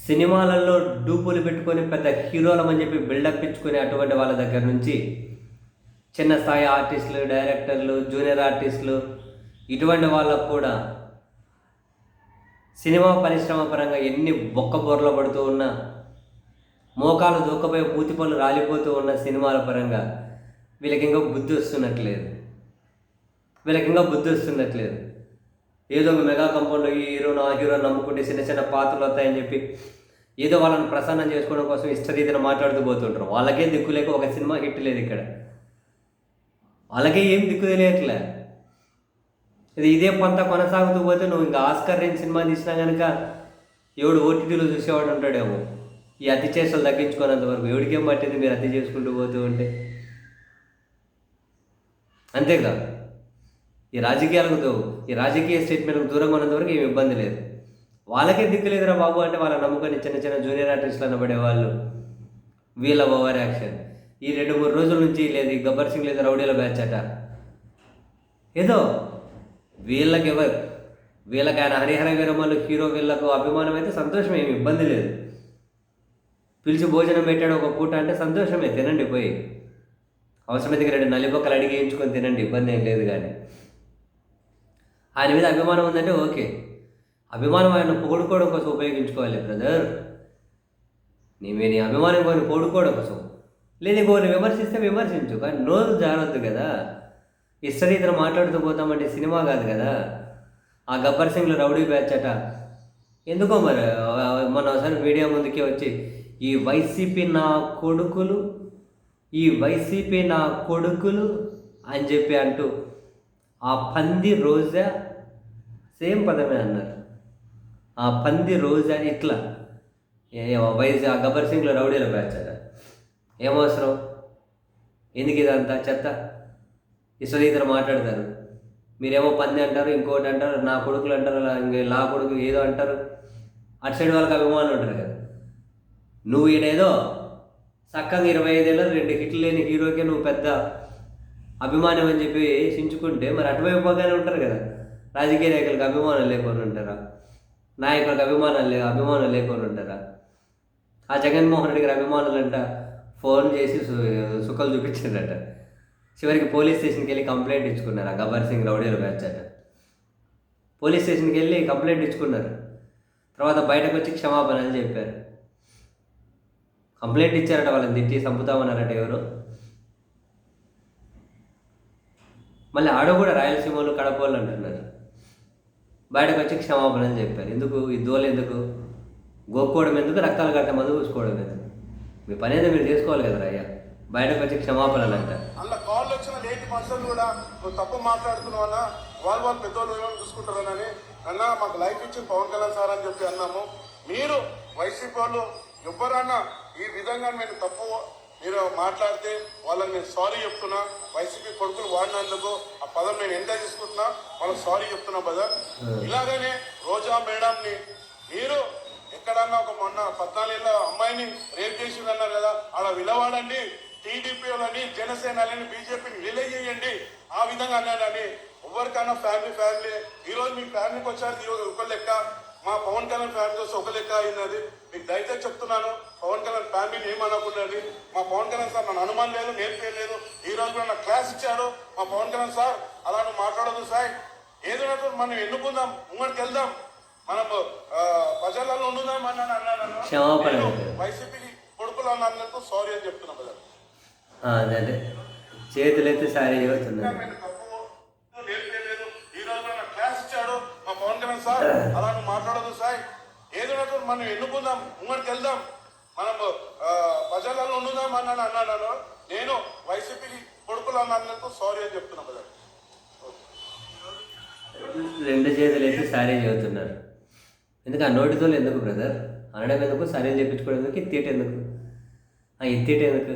సినిమాలలో డూపులు పెట్టుకొని పెద్ద హీరోలమని చెప్పి బిల్డప్ ఇచ్చుకునే అటువంటి వాళ్ళ దగ్గర నుంచి చిన్న స్థాయి ఆర్టిస్టులు, డైరెక్టర్లు, జూనియర్ ఆర్టిస్టులు ఇటువంటి వాళ్ళకు కూడా సినిమా పరిశ్రమ పరంగా ఎన్ని బొక్కబొర్రలు పడుతూ ఉన్నా, మోకాలు దూకపోయి పూతి పళ్ళు రాలిపోతూ ఉన్న సినిమాల పరంగా వీళ్ళకి ఇంకా బుద్ధి వస్తున్నట్లేదు. ఏదో మెగా కంపౌండ్లో ఈ హీరోను ఆ హీరో నమ్ముకుంటే చిన్న చిన్న పాత్రలు వస్తాయని చెప్పి ఏదో వాళ్ళని ప్రసన్నం చేసుకోవడం కోసం ఇష్టరీతిని మాట్లాడుతూ పోతుంటారు. వాళ్ళకే దిక్కు లేక ఒక సినిమా హిట్ లేదు ఇక్కడ. వాళ్ళకే ఏం దిక్కు తెలియట్లే. ఇదే పంత కొనసాగుతూ పోతే నువ్వు ఇంకా ఆస్కర్ రేంజ్ సినిమా తీసినా కనుక ఎవడు ఓటీటీలో చూసేవాడు ఉంటాడేమో. ఈ అతి చేష్టలు తగ్గించుకున్నంత వరకు ఎవడికేం పట్టేది మీరు అతి చేసుకుంటూ పోతూ ఉంటే. అంతేగా ఈ రాజకీయ స్టేట్మెంట్కు దూరంగా ఉన్నంతవరకు ఏమి ఇబ్బంది లేదు. వాళ్ళకే దిక్కు లేదురా బాబు అంటే వాళ్ళ నమ్ముకొని చిన్న చిన్న జూనియర్ ఆర్టిస్టులు అనబడే వాళ్ళు వీళ్ళ ఓవర్ యాక్షన్. ఈ 2-3 రోజుల నుంచి లేదు ఈ గబ్బర్ సింగ్ లేదా రౌడీల బ్యాచ్ అట. ఏదో వీళ్ళకి ఆయన హరిహర వీరమ్మలు హీరో వీళ్ళకు అభిమానం అయితే సంతోషమే, ఏమి ఇబ్బంది లేదు. పిలిచి భోజనం పెట్టాడు ఒక పూట అంటే సంతోషమే, తినండి పోయి. అవసరమైతే 2 నల్లిపొక్కలు అడిగేయించుకొని తినండి, ఇబ్బంది ఏం లేదు. కానీ ఆయన మీద అభిమానం ఉందంటే ఓకే, అభిమానం ఆయన పొగుడుకోవడం కోసం ఉపయోగించుకోవాలి బ్రదర్. నీ అభిమానం కొన్ని పొగుడుకోవడం కోసం, లేదు ఇంకోని విమర్శిస్తే విమర్శించు, కానీ నోరు జారొద్దు కదా. ఇష్టరీతిలో మాట్లాడుతూ పోతామంటే సినిమా కాదు కదా. ఆ గబ్బర్ సింగ్లో రౌడీ బ్యాచ్ అట. ఎందుకో మరి మొన్న ఒకసారి మీడియా ముందుకే వచ్చి ఈ వైసీపీ నా కొడుకులు అని చెప్పి అంటూ ఆ పంది రోజా సేమ్ పదమే అన్నారు. ఆ పంది రోజా ఇట్లా ఆ గబ్బర్ సింగ్లో రౌడీల బ్యాచ్ అట. ఏమవసరం, ఎందుకు ఇదంతా చెత్త? ఇష్టరీతిలో మాట్లాడతారు. మీరేమో పంది అంటారు, ఇంకోటి అంటారు, నా కొడుకులు అంటారు, నా కొడుకు ఏదో అంటారు. అటు సైడ్ వాళ్ళకి అభిమానులు ఉంటారు కదా. నువ్వు ఈడేదో చక్కగా 25 ఏళ్ళు 2 హిట్లు లేని హీరోకే నువ్వు పెద్ద అభిమానం అని చెప్పి చించుకుంటే మరి అటువైపుగానే ఉంటారు కదా. రాజకీయ నాయకులకు అభిమానం లేకుండా ఉంటారా? నాయకులకు అభిమానం లేకుండా ఉంటారా? ఆ జగన్మోహన్ రెడ్డి గారి అభిమానులంట ఫోన్ చేసి సుఖాలు చూపించారట. చివరికి పోలీస్ స్టేషన్కి వెళ్ళి కంప్లైంట్ ఇచ్చుకున్నారు. ఆ గబ్బర్ సింగ్ రౌడీల బ్యాచ్ అట. పోలీస్ స్టేషన్కి వెళ్ళి కంప్లైంట్ ఇచ్చుకున్నారు. తర్వాత బయటకు వచ్చి క్షమాపణలు చెప్పారు. కంప్లైంట్ ఇచ్చారట, వాళ్ళని తిట్టి చంపుతామన్నారట ఎవరు. మళ్ళీ ఆడ కూడా రాయలసీమలు కడపోళ్ళు అంటున్నారు. బయటకు వచ్చి క్షమాపణలు చెప్పారు. ఎందుకు ఈ దోలు, ఎందుకు గోక్కోవడం, ఎందుకు రక్తాలు గట్ట మందు పూసుకోవడం, ఎందుకు? మీ పని ఏదో మీరు చేసుకోవాలి కదా అయ్యా. బయటకు వచ్చి క్షమాపణలు అంట. అలా కాల్ వచ్చిన లేట్ పర్సన్ కూడా నువ్వు తప్పు మాట్లాడుతున్నావన్నా, వాళ్ళు పెద్దోళ్ళు ఏమైనా చూసుకుంటారని అన్నా మాకు లైఫ్ ఇచ్చిన పవన్ కళ్యాణ్ సార్ అని చెప్పి అన్నాము. మీరు వైసీపీ వాళ్ళు ఎవరన్నా ఈ విధంగా మీరు మాట్లాడితే వాళ్ళని నేను సారీ చెప్తున్నా. వైసీపీ కొడుకులు వాడినందుకు ఆ పదం నేను ఎంత తీసుకుంటున్నా, వాళ్ళకి సారీ చెప్తున్నా బ్రదర్. ఇలాగనే రోజా మేడంని మీరు ఎక్కడన్నా ఒక మొన్న 14 ఏళ్ళ అమ్మాయిని రేప్ చేసింది అన్నారు కదా, అలా విలవాడండి. టీడీపీ వాళ్ళని, జనసేనని, బీజేపీని రిలే చేయండి. ఆ విధంగా అన్నాడని ఎవరికైనా ఫ్యామిలీ ఈరోజు మీ ఫ్యామిలీకి వచ్చారు. ఈరోజు ఒక లెక్క, మా పవన్ కళ్యాణ్ ఫ్యామిలీ వస్తే ఒక లెక్క అయినది. మీకు దయచేసి చెప్తున్నాను, పవన్ కళ్యాణ్ ఫ్యామిలీని ఏమనుకున్నది. మా పవన్ కళ్యాణ్ సార్ నన్ను అనుమానం లేదు, నేర్పేయలేదు. ఈ రోజు కూడా నాకు క్లాస్ ఇచ్చాడు మా పవన్ కళ్యాణ్ సార్. అలా నువ్వు మాట్లాడదు సార్. ఏదైనా మనం ఎన్నుకుందాం, ముంగడికి వెళ్దాం, మనం ప్రజలలో ఉండుదాం అన్నాను. వైసీపీకి కొడుకులు అన్నందుకు సారీ అని చెప్తున్నాం కదా. అదే చేతులైతే సారీ చెబుతున్నారు. ఈ రోజు నాకు క్లాస్ ఇచ్చాడు మా పవన్ కళ్యాణ్ సార్. అలా నువ్వు మాట్లాడదు సార్. ఏదైనా మనం ఎన్నుకుందాం, ముంగడికి వెళ్దాం, మనం ప్రజలలో ఉండుదాం అన్నాను. నేను వైసీపీకి కొడుకులు అన్నందుకు సారీ అని చెప్తున్నాం కదా. 2 చేతులైతే సారీ చెబుతున్నారు. ఎందుకు ఆ నోటితో ఎందుకు బ్రదర్ అనడం, ఎందుకు సారీలు చెప్పించుకోవడం, ఎందుకు ఎత్తేట ఎందుకు, ఎత్తేట ఎందుకు?